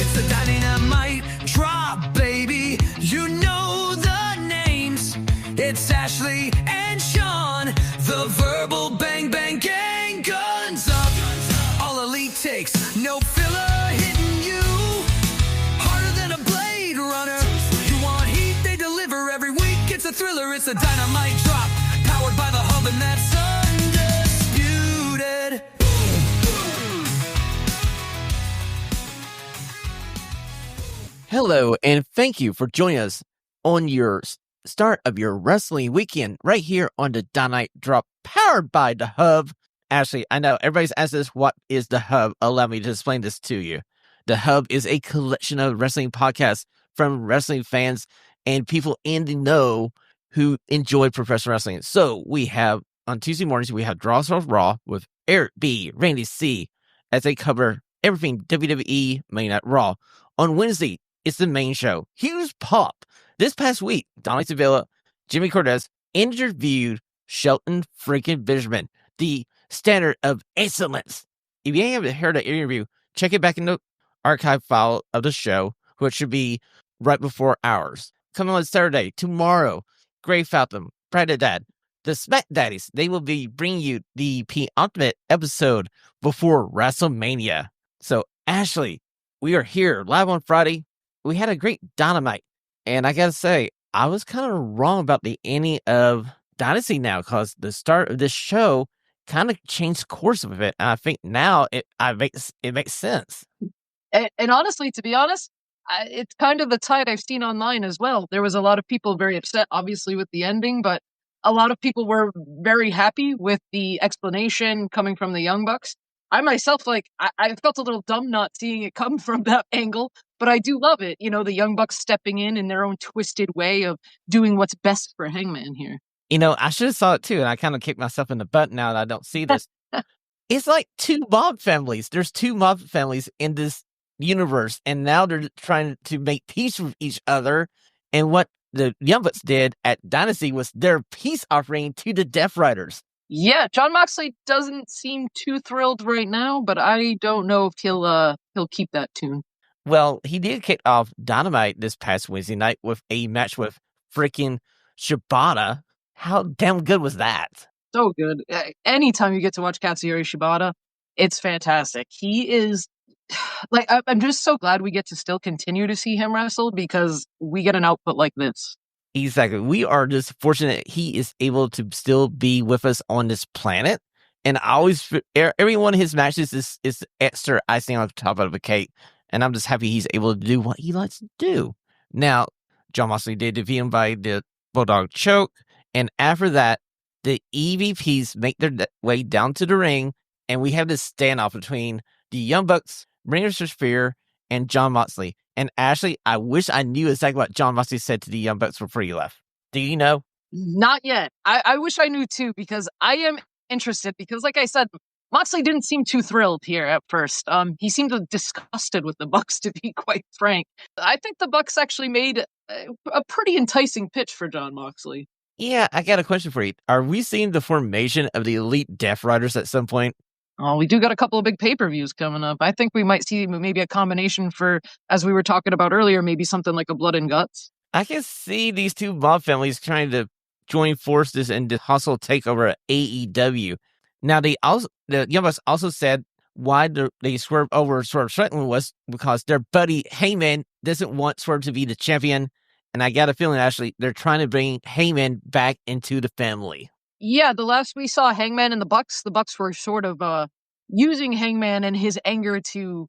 It's a dynamite drop, baby. You know the names. It's Ashlee and Shawn. The verbal bang bang gang, guns up. All elite takes, no filler hitting you. Harder than a Blade Runner. You want heat, they deliver every week. It's a thriller, it's a dynamite drop. Powered by the hub, and that's undisputed. Hello, and thank you for joining us on your start of your wrestling weekend right here on the Dynamite Drop, powered by the Hub. Ashley, I know everybody's asked this, what is the Hub? Allow me to explain this to you. The Hub is a collection of wrestling podcasts from wrestling fans and people in the know who enjoy professional wrestling. So we have, on Tuesday mornings, we have Draws Off Raw with Eric B., Randy C., as they cover everything WWE Monday Night Raw. On Wednesday, it's the main show. Huge pop. This past week, Donnie Sevilla, Jimmy Cortez interviewed Shelton freaking Benjamin, the standard of excellence. If you haven't heard that interview, check it back in the archive file of the show, which should be right before ours. Coming on Saturday, tomorrow, Grey Falcon, Brad the Dad, the Smack Daddies, they will be bringing you the penultimate episode before WrestleMania. So, Ashley, we are here live on Friday. We had a great Dynamite, and I gotta say, I was kind of wrong about the ending of Dynasty now, because the start of this show kind of changed course of it, and I think now it makes sense. And honestly, to be honest, it's kind of the tide I've seen online as well. There was a lot of people very upset, obviously, with the ending, but a lot of people were very happy with the explanation coming from the Young Bucks. I myself, I felt a little dumb not seeing it come from that angle, but I do love it. You know, the Young Bucks stepping in their own twisted way of doing what's best for Hangman here. You know, I should have saw it too, and I kind of kicked myself in the butt now that I don't see this. It's like two mob families. There's two mob families in this universe, and now they're trying to make peace with each other. And what the Young Bucks did at Dynasty was their peace offering to the Death Riders. Yeah, Jon Moxley doesn't seem too thrilled right now, but I don't know if he'll keep that tune. Well, he did kick off Dynamite this past Wednesday night with a match with freaking Shibata. How damn good was that? So good. Anytime you get to watch Katsuyori Shibata, it's fantastic. He is, I'm just so glad we get to still continue to see him wrestle, because we get an output like this. Exactly. We are just fortunate he is able to still be with us on this planet. And I always, every one of his matches is extra icing on top of the cake. And I'm just happy he's able to do what he likes to do. Now, Jon Moxley did defeat him by the Bulldog Choke. And after that, the EVPs make their way down to the ring. And we have this standoff between the Young Bucks, Bringers of Spear, and Jon Moxley. And Ashley, I wish I knew exactly what Jon Moxley said to the Young Bucks before he left. Do you know? Not yet. I wish I knew too, because I am interested. Because like I said, Moxley didn't seem too thrilled here at first. He seemed disgusted with the Bucks, to be quite frank. I think the Bucks actually made a pretty enticing pitch for Jon Moxley. Yeah, I got a question for you. Are we seeing the formation of the Elite Death Riders at some point? Oh, we do got a couple of big pay-per-views coming up. I think we might see maybe a combination for, as we were talking about earlier, maybe something like a Blood and Guts. I can see these two mob families trying to join forces and hustle takeover at AEW. Now, the Young Bucks also said why they swerved over Swerve Strickland was because their buddy Hangman doesn't want Swerve to be the champion. And I got a feeling, Ashley, they're trying to bring Hangman back into the family. Yeah, the last we saw Hangman and the Bucks were sort of using Hangman and his anger to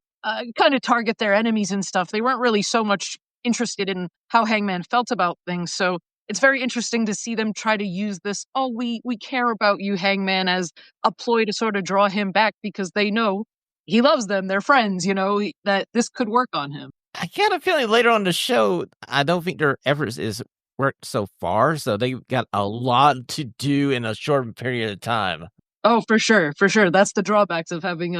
kind of target their enemies and stuff. They weren't really so much interested in how Hangman felt about things. So it's very interesting to see them try to use this, we care about you, Hangman, as a ploy to sort of draw him back, because they know he loves them. They're friends, that this could work on him. I got a feeling later on the show, I don't think their efforts is worked so far, so they've got a lot to do in a short period of time. Oh, for sure. That's the drawbacks of having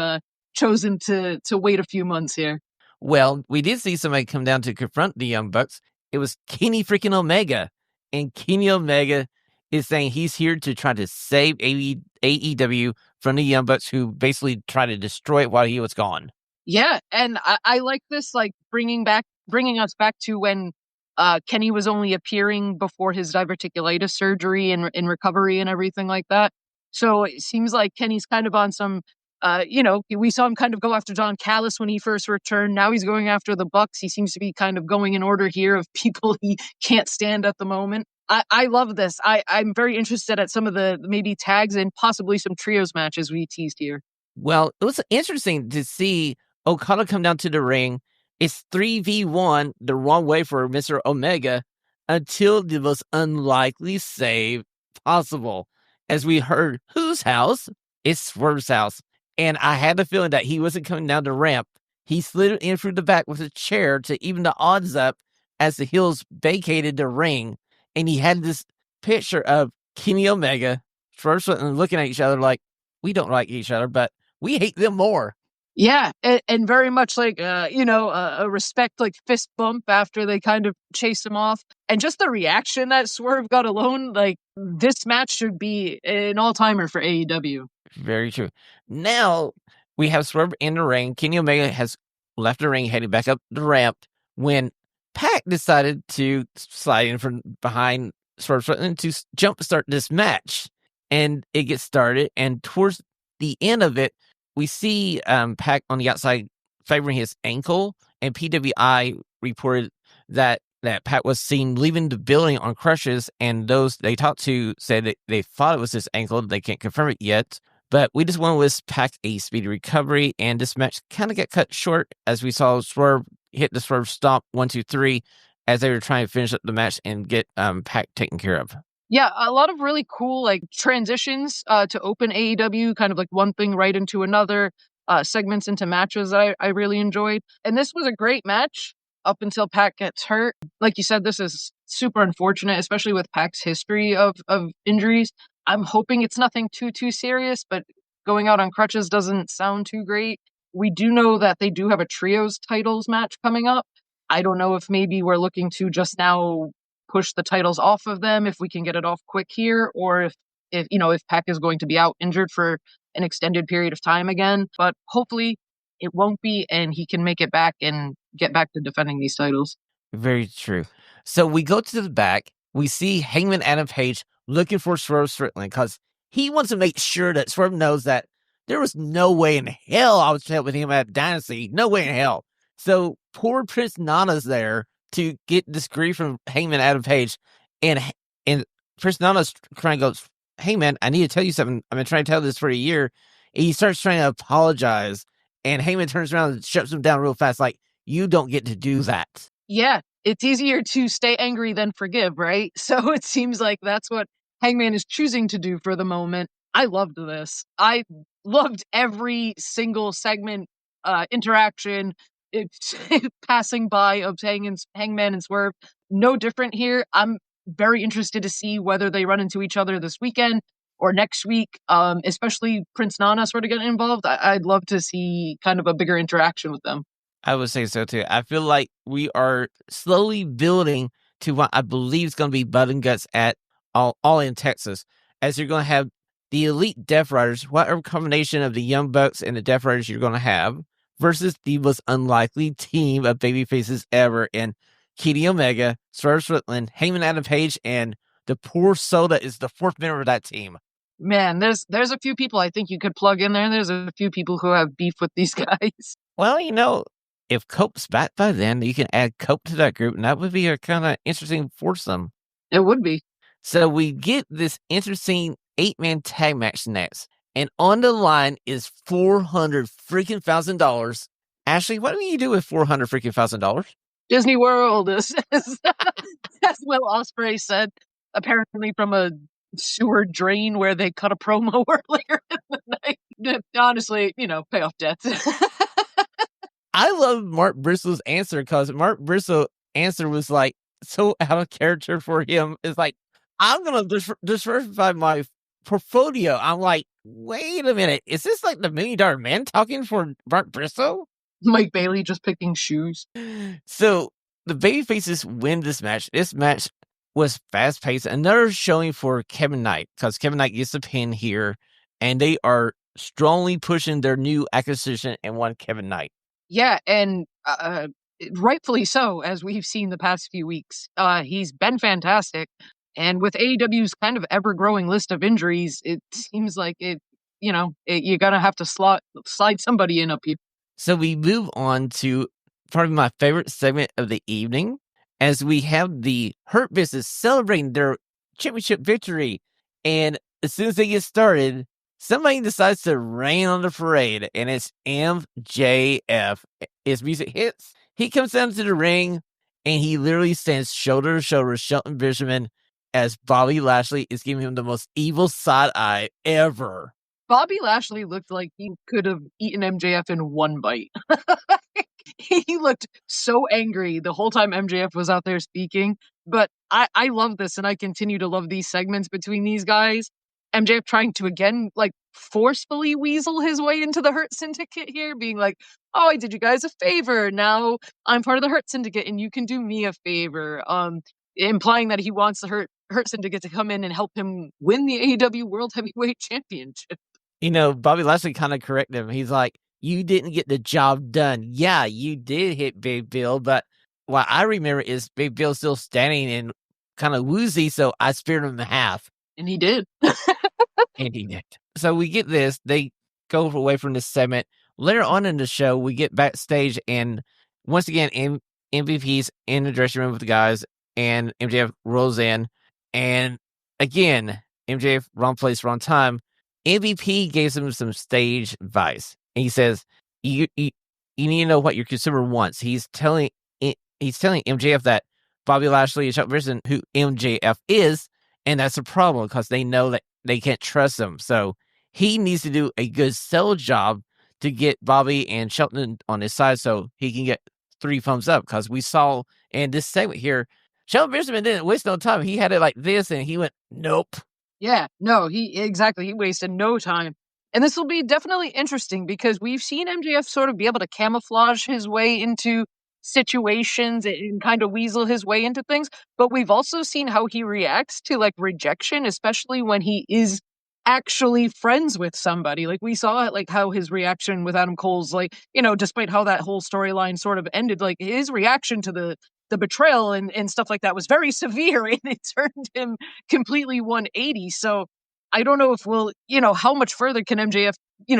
chosen to wait a few months here. Well, we did see somebody come down to confront the Young Bucks. It was Kenny freaking Omega. And Kenny Omega is saying he's here to try to save AEW from the Young Bucks, who basically tried to destroy it while he was gone. Yeah, and I like this, like bringing us back to when Kenny was only appearing before his diverticulitis surgery and in recovery and everything like that. So it seems like Kenny's kind of on some, we saw him kind of go after Don Callis when he first returned. Now he's going after the Bucks. He seems to be kind of going in order here of people he can't stand at the moment. I love this. I'm very interested at some of the maybe tags and possibly some trios matches we teased here. Well, it was interesting to see Okada come down to the ring. It's 3v1 the wrong way for Mr. Omega until the most unlikely save possible. As we heard, whose house? It's Swerve's house. And I had the feeling that he wasn't coming down the ramp. He slid in through the back with a chair to even the odds up as the heels vacated the ring. And he had this picture of Kenny Omega, Swerve Strickland looking at each other like, we don't like each other, but we hate them more. Yeah, and very much like a respect, like fist bump after they kind of chase him off, and just the reaction that Swerve got alone. Like this match should be an all timer for AEW. Very true. Now we have Swerve in the ring. Kenny Omega has left the ring, heading back up the ramp when Pac decided to slide in from behind Swerve Strickland to jump start this match, and it gets started. And towards the end of it, we see Pac on the outside favoring his ankle, and PWI reported that Pac was seen leaving the building on crutches, and those they talked to said that they thought it was his ankle. They can't confirm it yet, but we just want to wish Pac a speedy recovery, and this match kind of got cut short as we saw Swerve hit the Swerve Stomp 1, 2, 3 as they were trying to finish up the match and get Pac taken care of. Yeah, a lot of really cool like transitions to open AEW, kind of like one thing right into another, segments into matches that I really enjoyed. And this was a great match up until Pac gets hurt. Like you said, this is super unfortunate, especially with Pac's history of injuries. I'm hoping it's nothing too serious, but going out on crutches doesn't sound too great. We do know that they do have a trios titles match coming up. I don't know if maybe we're looking to just now push the titles off of them if we can get it off quick here, or if Pac is going to be out injured for an extended period of time again. But hopefully it won't be, and he can make it back and get back to defending these titles. Very true. So we go to the back. We see Hangman Adam Page looking for Swerve Strickland because he wants to make sure that Swerve knows that there was no way in hell I was with him at Dynasty. No way in hell. So poor Prince Nana's there to get this grief from Hangman Adam Page. And Prince Nana's trying to go, hey man, I need to tell you something. I've been trying to tell this for a year. And he starts trying to apologize. And Heyman turns around and shuts him down real fast, like, you don't get to do that. Yeah, it's easier to stay angry than forgive, right? So it seems like that's what Hangman is choosing to do for the moment. I loved this. I loved every single segment, interaction, it's passing by of Hangman and Swerve. No different here. I'm very interested to see whether they run into each other this weekend or next week, especially Prince Nana sort of getting involved. I'd love to see kind of a bigger interaction with them. I would say so too. I feel like we are slowly building to what I believe is going to be Bud and Guts at all in Texas, as you're going to have the Elite Death Riders, whatever combination of the Young Bucks and the Death Riders you're going to have, versus the most unlikely team of babyfaces ever in Kenny Omega, Swerve Strickland, Hangman Adam Page, and the poor Soda is the fourth member of that team. Man, there's a few people I think you could plug in there. There's a few people who have beef with these guys. Well, if Cope's back by then, you can add Cope to that group, and that would be a kind of interesting foursome. It would be. So we get this interesting 8-man tag match next, and on the line is $400,000. Ashlee, what do you do with $400,000? Disney World, as Will Ospreay said, apparently from a sewer drain where they cut a promo earlier in the night. Honestly, pay off debts. I love Mark Bristol's answer because Mark Bristol's answer was like so out of character for him. It's like, I'm going to diversify my portfolio. I'm like, wait a minute. Is this like the $1 Million Man talking for Mark Bristow? Mike Bailey just picking shoes. So the Babyfaces win this match. This match was fast paced. Another showing for Kevin Knight because Kevin Knight gets the pin here, and they are strongly pushing their new acquisition and one Kevin Knight. Yeah, and rightfully so, as we've seen the past few weeks. He's been fantastic, and with AEW's kind of ever-growing list of injuries, it seems like you're gonna have to slide somebody in up here. So we move on to probably my favorite segment of the evening, as we have the Hurt Business celebrating their championship victory. And as soon as they get started, somebody decides to rain on the parade, and it's MJF. His music hits. He comes down to the ring, and he literally stands shoulder to shoulder with Shelton Benjamin as Bobby Lashley is giving him the most evil side eye ever. Bobby Lashley looked like he could have eaten MJF in one bite. He looked so angry the whole time MJF was out there speaking. But I love this, and I continue to love these segments between these guys. MJF trying to, again, like, forcefully weasel his way into the Hurt Syndicate here, being like, oh, I did you guys a favor. Now I'm part of the Hurt Syndicate, and you can do me a favor. Implying that he wants the Hurt Syndicate to come in and help him win the AEW World Heavyweight Championship. Bobby Lashley kind of corrected him. He's like, you didn't get the job done. Yeah, you did hit Big Bill, but what I remember is Big Bill still standing and kind of woozy, so I speared him in half. And he did. And he did. So we get this. They go away from this segment. Later on in the show, we get backstage, and once again, MVP's in the dressing room with the guys, and MJF rolls in. And again, MJF, wrong place, wrong time. MVP gives him some stage advice. And he says, you need to know what your consumer wants. He's telling MJF that Bobby Lashley is Chuck Brisson, who MJF is, and that's a problem because they know that they can't trust him. So he needs to do a good sell job to get Bobby and Shelton on his side so he can get 3 thumbs up. Because we saw in this segment here, Shelton Benjamin didn't waste no time. He had it like this, and he went, nope. Yeah, no, he wasted no time. And this will be definitely interesting because we've seen MJF sort of be able to camouflage his way into situations and kind of weasel his way into things, but we've also seen how he reacts to, like, rejection, especially when he is actually friends with somebody. Like, we saw it, like, how his reaction with Adam Cole's, like, despite how that whole storyline sort of ended, like, his reaction to the betrayal and stuff like that was very severe, and it turned him completely 180. So I don't know if how much further can MJF,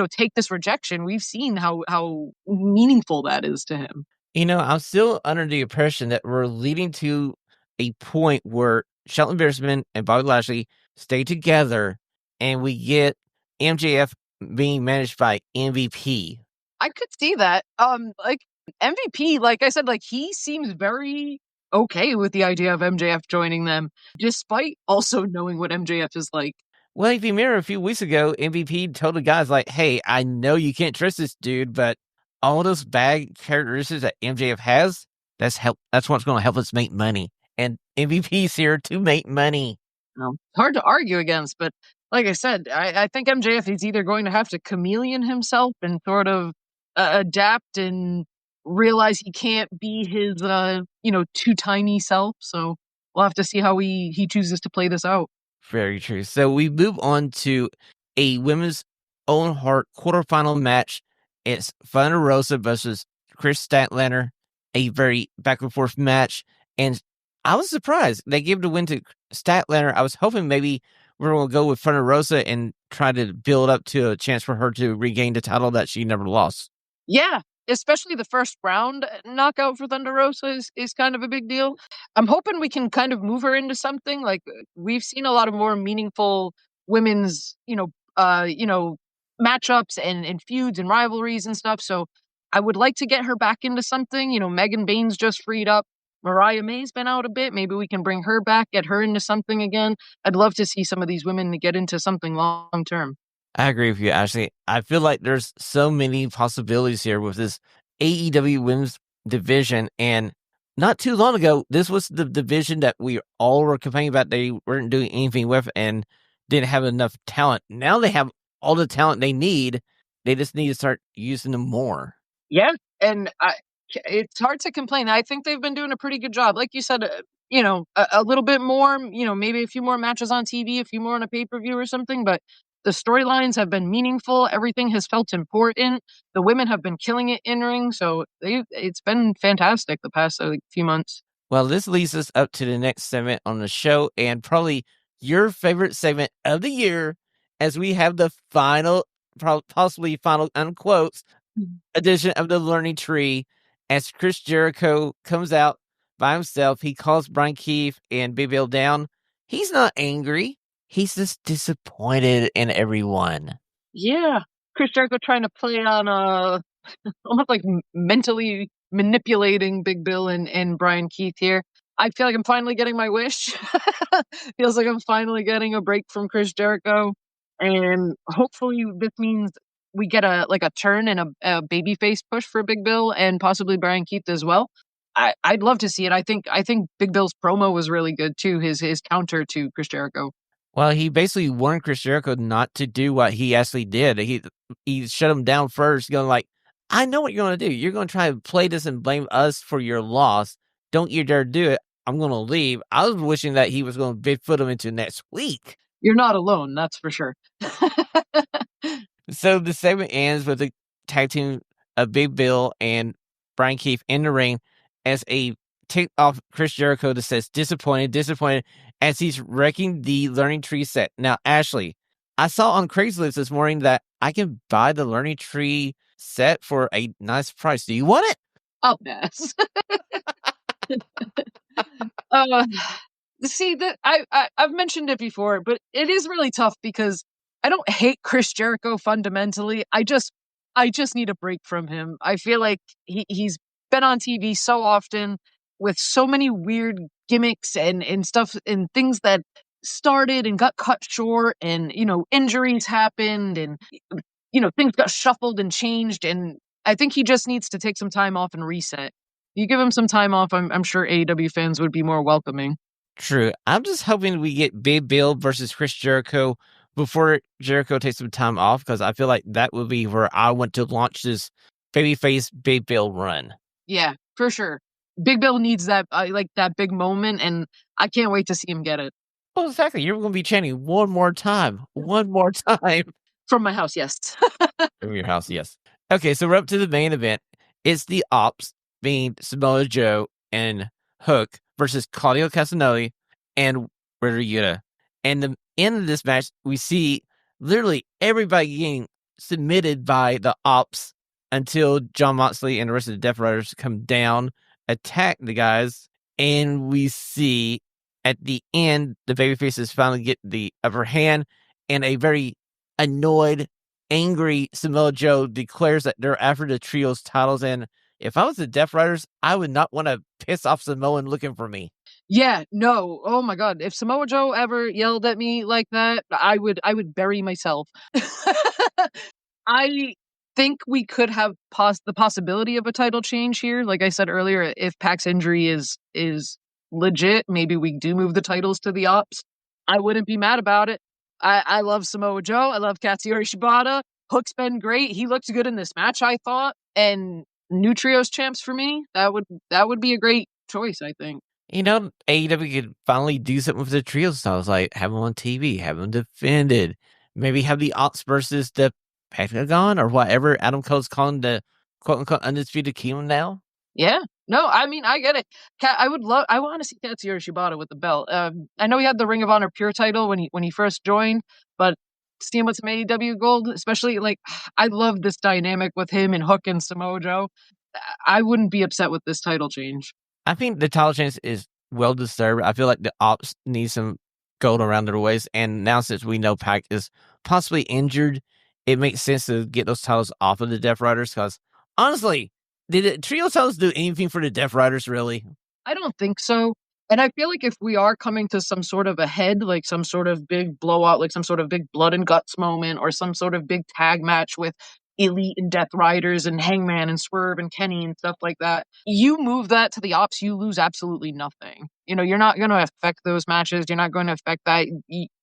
take this rejection. We've seen how meaningful that is to him. I'm still under the impression that we're leading to a point where Shelton Benjamin and Bobby Lashley stay together, and we get MJF being managed by MVP. I could see that. Like, MVP, like I said, like, he seems very okay with the idea of MJF joining them, despite also knowing what MJF is like. Well, if you remember a few weeks ago, MVP told the guys, like, hey, I know you can't trust this dude, but all those bad characteristics that MJF has, that's what's going to help us make money. And MVP's here to make money. Hard to argue against, but like I said, I think MJF is either going to have to chameleon himself and sort of adapt and realize he can't be his, too tiny self. So we'll have to see how he chooses to play this out. Very true. So we move on to a women's own heart quarterfinal match. It's Thunder Rosa versus Kris Statlander, a very back and forth match. And I was surprised they gave the win to Statlander. I was hoping maybe we're going to go with Thunder Rosa and try to build up to a chance for her to regain the title that she never lost. Yeah, especially the first round knockout for Thunder Rosa is kind of a big deal. I'm hoping we can kind of move her into something. Like, we've seen a lot of more meaningful women's, matchups and feuds and rivalries and stuff. So I would like to get her back into something. Megan Bain's just freed up. Mariah May's been out a bit. Maybe we can bring her back, get her into something again. I'd love to see some of these women get into something long term. I agree with you, Ashley. I feel like there's so many possibilities here with this AEW women's division. And not too long ago, this was the division that we all were complaining about they weren't doing anything with and didn't have enough talent. Now they have all the talent they need. They just need to start using them more. Yeah, and it's hard to complain. I think they've been doing a pretty good job. Like you said, a little bit more, maybe a few more matches on TV, a few more on a pay-per-view or something. But The storylines have been meaningful. Everything has felt important. The women have been killing it in ring. So it's been fantastic the past few months. Well, this leads us up to the next segment on the show, and probably your favorite segment of the year, as we have the final, possibly final unquotes, edition of the Learning Tree, as Chris Jericho comes out by himself. He calls Brian Keefe and Big Bill down. He's not angry. He's just disappointed in everyone. Yeah. Chris Jericho trying to play on almost like mentally manipulating Big Bill and Brian Keith here. I feel like I'm finally getting my wish. Feels like I'm finally getting a break from Chris Jericho. And hopefully this means we get a turn and a babyface push for Big Bill and possibly Brian Keith as well. I'd love to see it. I think Big Bill's promo was really good too. His counter to Chris Jericho. Well, he basically warned Chris Jericho not to do what he actually did. He shut him down first, going like, I know what you're going to do. You're going to try to play this and blame us for your loss. Don't you dare do it. I'm going to leave. I was wishing that he was going to Bigfoot him into next week. You're not alone, that's for sure. So the segment ends with a tag team of Big Bill and Brian Keefe in the ring as a tick off Chris Jericho that says disappointed, as he's wrecking the Learning Tree set. Now, Ashley, I saw on Craigslist this morning that I can buy the Learning Tree set for a nice price. Do you want it? I'll pass. See that I've mentioned it before, but it is really tough because I don't hate Chris Jericho fundamentally. I just need a break from him. I feel like he's been on TV so often with so many weird gimmicks and stuff and things that started and got cut short, and injuries happened, and things got shuffled and changed, and I think he just needs to take some time off and reset. You give him some time off, I'm sure AEW fans would be more welcoming. True. I'm just hoping we get Big Bill versus Chris Jericho before Jericho takes some time off, because I feel like that would be where I want to launch this babyface Big Bill run. Yeah, for sure. Big Bill needs that that big moment, and I can't wait to see him get it. Well, exactly. You're going to be chanting one more time. One more time. From my house, yes. From your house, yes. Okay, so we're up to the main event. It's the Ops, being Samoa Joe and Hook versus Claudio Castagnoli and Wheeler Yuta. And the end of this match, we see literally everybody getting submitted by the Ops until Jon Moxley and the rest of the Death Riders come down, attack the guys, and we see at the end the babyfaces finally get the upper hand, and a very annoyed, angry Samoa Joe declares that they're after the trio's titles. And if I was the Death Riders, I would not want to piss off Samoan looking for me. Yeah, no. Oh my God. If Samoa Joe ever yelled at me like that, I would bury myself. I think we could have the possibility of a title change here. Like I said earlier, if Pac's injury is legit, maybe we do move the titles to the Ops. I wouldn't be mad about it. I love Samoa Joe. I love Katsuyori Shibata. Hook's been great. He looked good in this match, I thought. And new trios champs for me, that would be a great choice, I think. AEW could finally do something with the trio styles, like have them on TV, have them defended, maybe have the Ops versus the Pentagon or whatever Adam Cole's calling the quote-unquote Undisputed Kingdom now. Yeah. No, I mean, I get it. I want to see Katsuyori Shibata with the belt. I know he had the Ring of Honor Pure title when he first joined, but seeing with some AEW gold, especially, I love this dynamic with him and Hook and Samoa Joe. I wouldn't be upset with this title change. I think the title change is well deserved. I feel like the Ops need some gold around their waist, and now since we know Pac is possibly injured, it makes sense to get those titles off of the Death Riders, because honestly, did the trio titles do anything for the Death Riders, really? I don't think so. And I feel like if we are coming to some sort of a head, like some sort of big blowout, like some sort of big blood and guts moment, or some sort of big tag match with Elite and Death Riders and Hangman and Swerve and Kenny and stuff like that, you move that to the Ops, you lose absolutely nothing. You're not going to affect those matches. You're not going to affect that.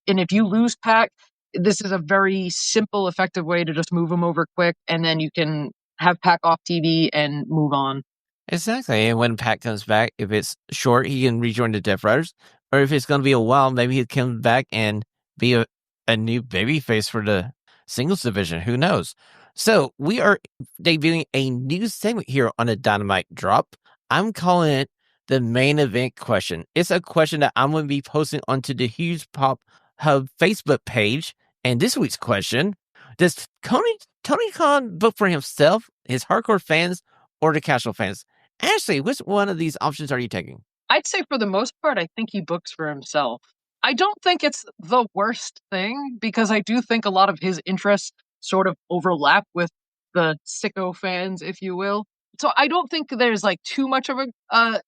And if you lose Pac, this is a very simple, effective way to just move him over quick, and then you can have Pac off TV and move on. Exactly. And when Pac comes back, if it's short, he can rejoin the Death Riders. Or if it's going to be a while, maybe he'll come back and be a new babyface for the singles division. Who knows? So we are debuting a new segment here on a Dynamite Drop. I'm calling it the main event question. It's a question that I'm going to be posting onto the Huge Pop Hub Facebook page. And this week's question: does Tony Khan book for himself, his hardcore fans, or the casual fans? Ashley, which one of these options are you taking? I'd say for the most part, I think he books for himself. I don't think it's the worst thing because I do think a lot of his interests sort of overlap with the sicko fans, if you will. So I don't think there's like too much of a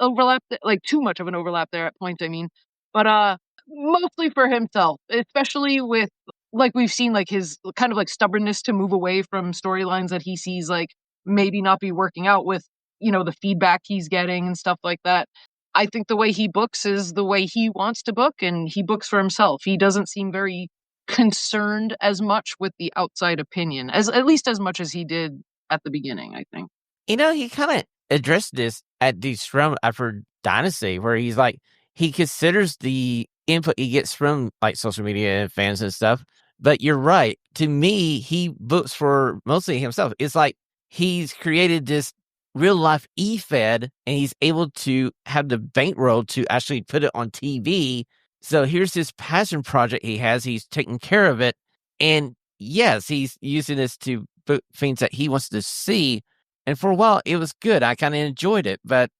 overlap, like too much of an overlap there at point. I mean, but mostly for himself, especially with like we've seen like his kind of like stubbornness to move away from storylines that he sees like maybe not be working out with the feedback he's getting and stuff like that. I think the way he books is the way he wants to book, and he books for himself. He doesn't seem very concerned as much with the outside opinion, at least as much as he did at the beginning, I think. He kind of addressed this at the Scrum after Dynasty, where he's like, he considers the input he gets from like social media and fans and stuff. But you're right. To me, he books for mostly himself. It's like he's created this real life e-fed and he's able to have the bankroll to actually put it on TV. So here's this passion project he has. He's taking care of it. And yes, he's using this to book things that he wants to see. And for a while, it was good. I kind of enjoyed it. But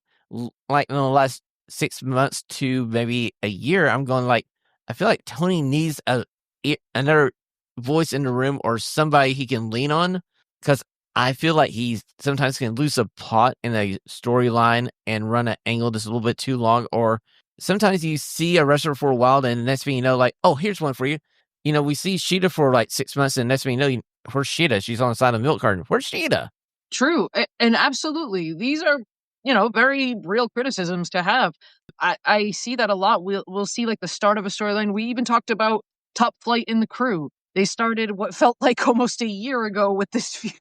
like in the last 6 months to maybe a year, I'm going like, I feel like Tony needs another voice in the room or somebody he can lean on, because I feel like he sometimes can lose a plot in a storyline and run an angle that's a little bit too long. Or sometimes you see a wrestler for a while, and the next thing you know, like, oh, here's one for you. We see Sheeta for like 6 months, and next thing you know, where's Sheeta? She's on the side of the milk carton. Where's Sheeta? True. And absolutely. These are, very real criticisms to have. I see that a lot. We'll see like the start of a storyline. We even talked about Top Flight in the Crew. They started what felt like almost a year ago with this feud,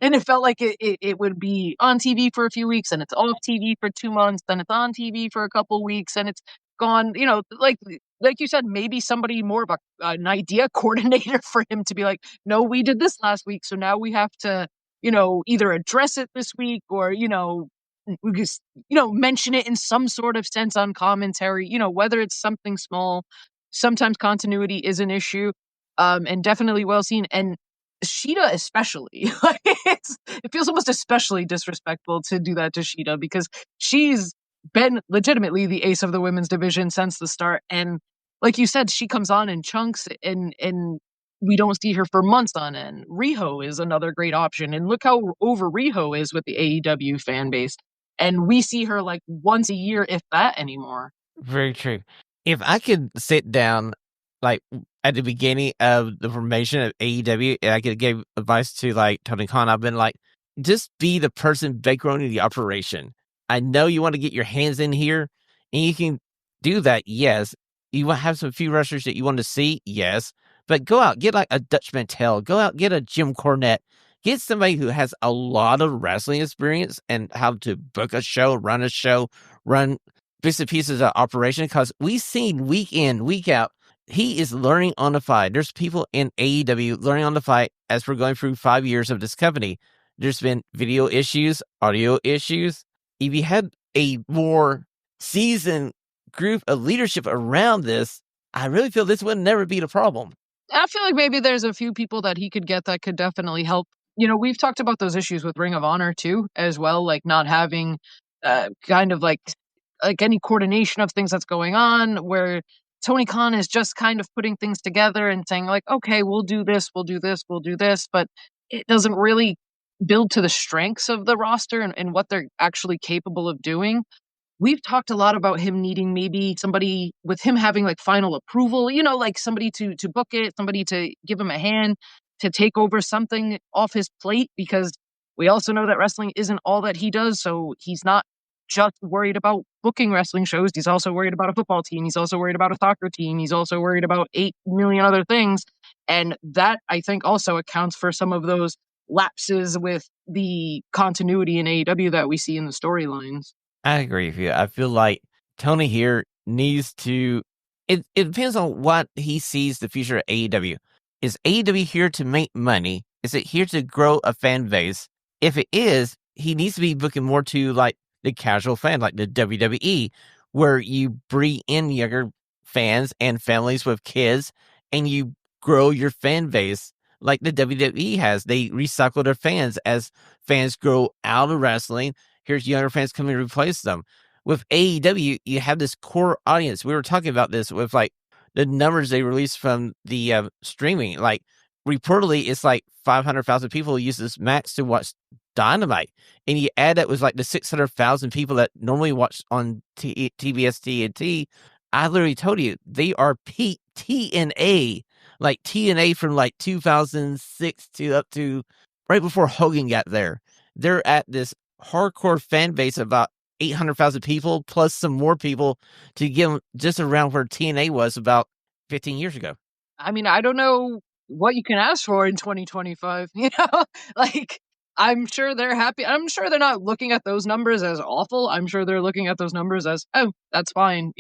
and it felt like it would be on TV for a few weeks, and it's off TV for 2 months, then it's on TV for a couple weeks, and it's gone. Like you said, maybe somebody more of an idea coordinator for him to be like, no, we did this last week, so now we have to, either address it this week or we just mention it in some sort of sense on commentary. Whether it's something small, sometimes continuity is an issue. And definitely well seen. And Sheeta especially, it feels almost especially disrespectful to do that to Sheeta because she's been legitimately the ace of the women's division since the start. And like you said, she comes on in chunks and we don't see her for months on end. Riho is another great option. And look how over Riho is with the AEW fan base. And we see her like once a year, if that anymore. Very true. If I could sit down like at the beginning of the formation of AEW, and I could give advice to like Tony Khan, I've been like, just be the person bankrolling the operation. I know you want to get your hands in here, and you can do that. Yes, you want to have some few wrestlers that you want to see. Yes, but go out, get like a Dutch Mantel, go out, get a Jim Cornette, get somebody who has a lot of wrestling experience and how to book a show, run bits and pieces of operation. Because we've seen week in, week out, he is learning on the fly. There's people in AEW learning on the fly as we're going through 5 years of this company. There's been video issues, audio issues. If you had a more seasoned group of leadership around this, I really feel this would never be the problem. I feel like maybe there's a few people that he could get that could definitely help. We've talked about those issues with Ring of Honor too, as well, like not having kind of like any coordination of things that's going on, where Tony Khan is just kind of putting things together and saying like, okay, we'll do this, but it doesn't really build to the strengths of the roster and what they're actually capable of doing. We've talked a lot about him needing maybe somebody with him having like final approval, like somebody to book it, somebody to give him a hand to take over something off his plate, because we also know that wrestling isn't all that he does. So he's not just worried about booking wrestling shows. He's also worried about a football team. He's also worried about a soccer team. He's also worried about 8 million other things. And that, I think, also accounts for some of those lapses with the continuity in AEW that we see in the storylines. I agree with you. I feel like Tony here needs to it depends on what he sees the future of AEW. Is AEW here to make money? Is it here to grow a fan base? If it is, he needs to be booking more to like the casual fan, like the WWE, where you bring in younger fans and families with kids and you grow your fan base like the WWE has. They recycle their fans as fans grow out of wrestling. Here's younger fans coming to replace them. With AEW, you have this core audience. We were talking about this with like the numbers they released from the streaming. Like reportedly, it's like 500,000 people use this match to watch Dynamite, and you add that with like the 600,000 people that normally watch on TBS TNT. I literally told you they are peak TNA, like TNA from like 2006 to up to right before Hogan got there. They're at this hardcore fan base of about 800,000 people plus some more people to get them just around where TNA was about 15 years ago. I mean, I don't know what you can ask for in 2025, like, I'm sure they're happy. I'm sure they're not looking at those numbers as awful. I'm sure they're looking at those numbers as, oh, that's fine,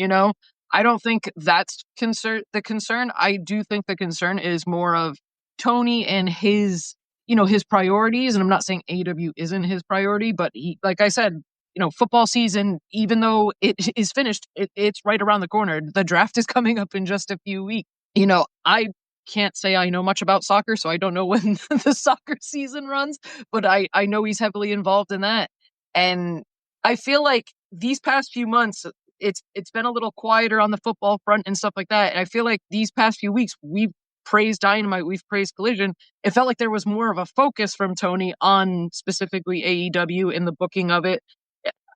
I don't think that's the concern. I do think the concern is more of Tony and his, his priorities. And I'm not saying AEW isn't his priority, but he, like I said, football season, even though it is finished, it's right around the corner. The draft is coming up in just a few weeks. I can't say I know much about soccer, so I don't know when the soccer season runs, but I know he's heavily involved in that. And I feel like these past few months, it's been a little quieter on the football front and stuff like that. And I feel like these past few weeks, we've praised Dynamite, we've praised Collision. It felt like there was more of a focus from Tony on specifically AEW in the booking of it.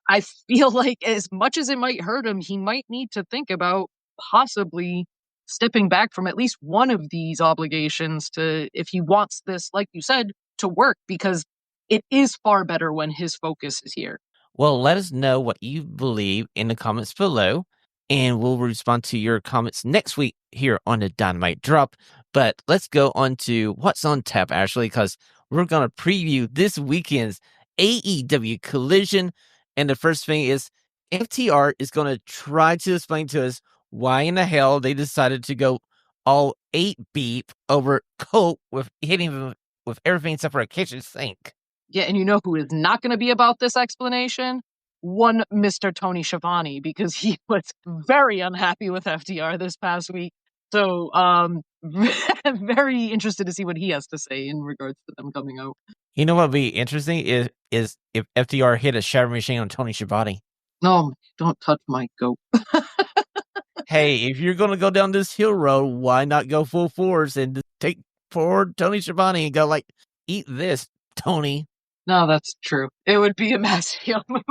I feel like as much as it might hurt him, he might need to think about possibly stepping back from at least one of these obligations if he wants this, like you said, to work, because it is far better when his focus is here. Well, let us know what you believe in the comments below, and we'll respond to your comments next week here on the Dynamite Drop. But let's go on to what's on tap, Ashley, because we're going to preview this weekend's AEW Collision. And the first thing is FTR is going to try to explain to us why in the hell they decided to go all 8 beep over Colt with hitting him with everything except for a kitchen sink. Yeah, and you know who is not going to be about this explanation? One Mr. Tony Schiavone, because he was very unhappy with FTR this past week. So, very interested to see what he has to say in regards to them coming out. You know what would be interesting is if FTR hit a shatter machine on Tony Schiavone. No, don't touch my goat. Hey, if you're going to go down this hill road, why not go full force and take forward Tony Schiavone and go like, eat this, Tony. No, that's true. It would be a massive heel move.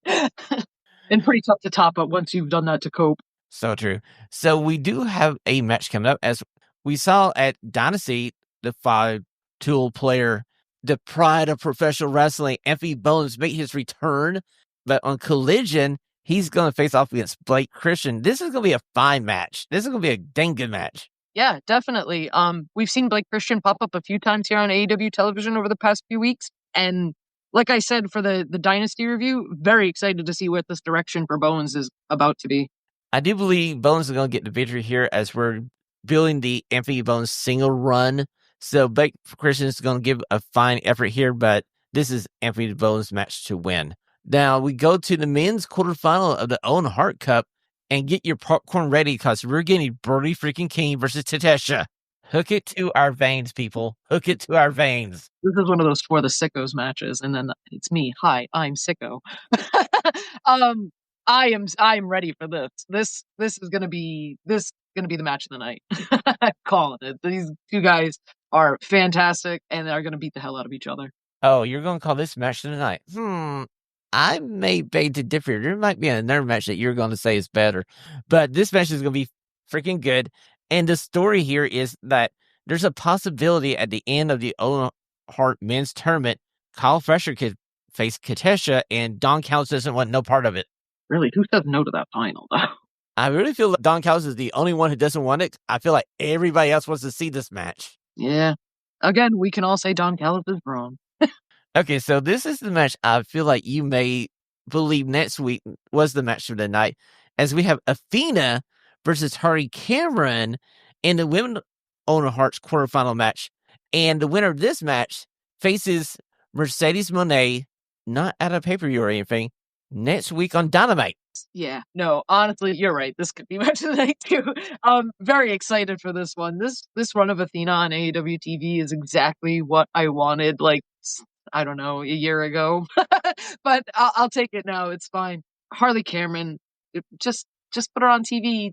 And pretty tough to top up once you've done that to Cope. So true. So we do have a match coming up. As we saw at Dynasty, the 5-tool player, the pride of professional wrestling, Anthony Bones, make his return. But on Collision, he's going to face off against Blake Christian. This is going to be a fine match. This is going to be a dang good match. Yeah, definitely. We've seen Blake Christian pop up a few times here on AEW television over the past few weeks. And like I said, for the Dynasty review, very excited to see what this direction for Bones is about to be. I do believe Bones is going to get the victory here as we're building the Anthony Bones single run. So Blake Christian is going to give a fine effort here, but this is Anthony Bones' match to win. Now we go to the men's quarterfinal of the Owen Hart Cup, and get your popcorn ready because we're getting Brody freaking King versus Tatesha. Hook it to our veins, people. Hook it to our veins. This is one of those For the Sickos matches, and then it's me. Hi, I'm Sicko. I am ready for this. This is gonna be the match of the night. I'm calling it. These two guys are fantastic, and they're gonna beat the hell out of each other. Oh, you're gonna call this match of the night? I may beg to differ. There might be another match that you're going to say is better, but this match is going to be freaking good. And the story here is that there's a possibility at the end of the Owen Hart men's tournament, Kyle Fletcher could face Tatesha, and Don Callis doesn't want no part of it. Really? Who says no to that final, though? I really feel like Don Callis is the only one who doesn't want it. I feel like everybody else wants to see this match. Yeah. Again, we can all say Don Callis is wrong. Okay, so this is the match I feel like you may believe next week was the match of the night, as we have Athena versus Hardy Cameron in the Women Owen Hart's quarterfinal match. And the winner of this match faces Mercedes Moné, not at a pay-per-view or anything, next week on Dynamite. Yeah, no, honestly, you're right. This could be match of the night too. Very excited for this one. This run of Athena on AEW TV is exactly what I wanted. Like, I don't know, a year ago, but I'll take it now. It's fine. Harley Cameron, just put her on TV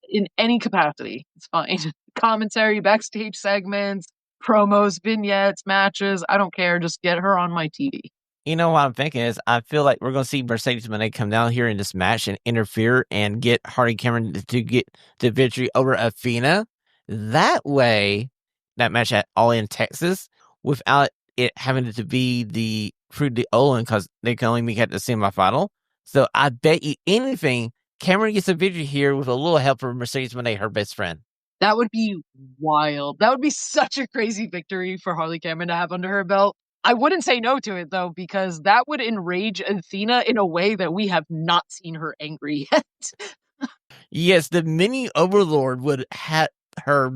in any capacity. It's fine. Commentary, backstage segments, promos, vignettes, matches. I don't care. Just get her on my TV. You know what I'm thinking is I feel like we're going to see Mercedes Moné come down here in this match and interfere and get Hardy Cameron to get the victory over Athena. That way, that match at All In Texas, without it having to be the Fruit de Olin because they can only meet at the semifinal. So I bet you anything, Cameron gets a victory here with a little help from Mercedes Moné, her best friend. That would be wild. That would be such a crazy victory for Harley Cameron to have under her belt. I wouldn't say no to it, though, because that would enrage Athena in a way that we have not seen her angry yet. Yes, the mini overlord would have her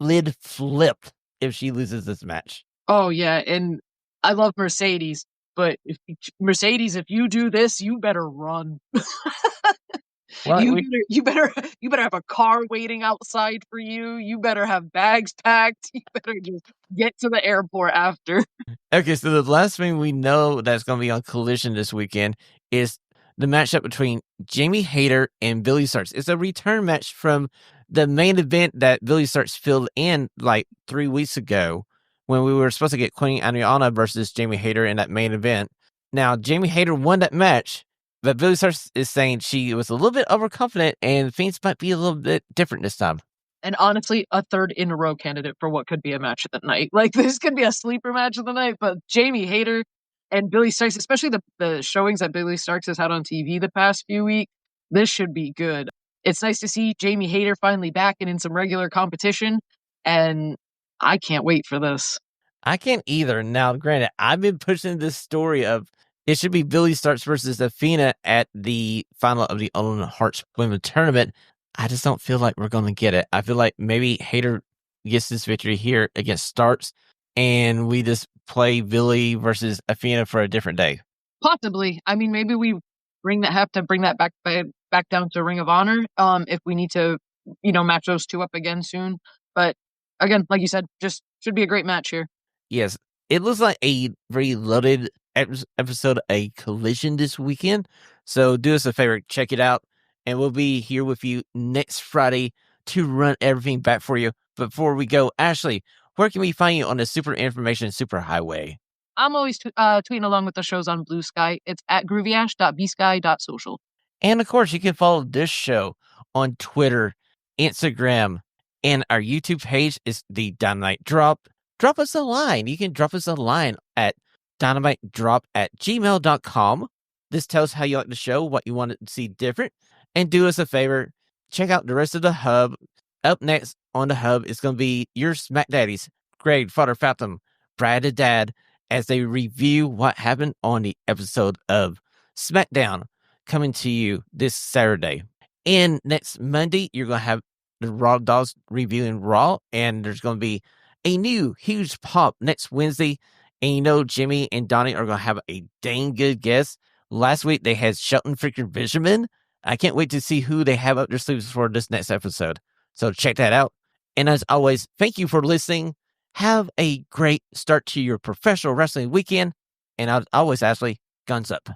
lid flipped if she loses this match. Oh, yeah, and I love Mercedes, but Mercedes, if you do this, you better run. Well, you better have a car waiting outside for you. You better have bags packed. You better just get to the airport after. Okay, so the last thing we know that's going to be on Collision this weekend is the matchup between Jamie Hayter and Billy Starks. It's a return match from the main event that Billy Starks filled in like 3 weeks ago when we were supposed to get Queen Aniana versus Jamie Hayter in that main event. Now, Jamie Hayter won that match, but Billy Starks is saying she was a little bit overconfident and things might be a little bit different this time. And honestly, a third in a row candidate for what could be a match of the night. Like, this could be a sleeper match of the night, but Jamie Hayter and Billy Starks, especially the showings that Billy Starks has had on TV the past few weeks, this should be good. It's nice to see Jamie Hayter finally back and in some regular competition, and I can't wait for this. I can't either. Now, granted, I've been pushing this story of it should be Billy Starks versus Athena at the final of the Owen Hart's Women's Tournament. I just don't feel like we're going to get it. I feel like maybe Hayter gets this victory here against Starks, and we just play Billy versus Athena for a different day. Possibly. I mean, maybe we have to bring that back down to Ring of Honor if we need to, match those two up again soon. But again, like you said, just should be a great match here. Yes, it looks like a very loaded episode of Collision this weekend. So do us a favor, check it out. And we'll be here with you next Friday to run everything back for you. But before we go, Ashlee, where can we find you on the Super Information Superhighway? I'm always tweeting along with the shows on Blue Sky. It's at groovyash.bsky.social. And of course, you can follow this show on Twitter, Instagram, and our YouTube page is the Dynamite Drop. Drop us a line. You can drop us a line at dynamitegdrop@gmail.com. This tells how you like the show, what you want to see different. And do us a favor, check out the rest of the Hub. Up next on the Hub is going to be your Smack Daddies, Greg, Father Fathom, Brad the Dad, as they review what happened on the episode of SmackDown coming to you this Saturday. And next Monday, you're going to have the Raw Dogs reviewing Raw, and there's going to be a new huge pop next Wednesday. And Jimmy and Donnie are going to have a dang good guest. Last week, they had Shelton freaking Benjamin. I can't wait to see who they have up their sleeves for this next episode. So check that out. And as always, thank you for listening. Have a great start to your professional wrestling weekend. And as always, Ashlee, guns up.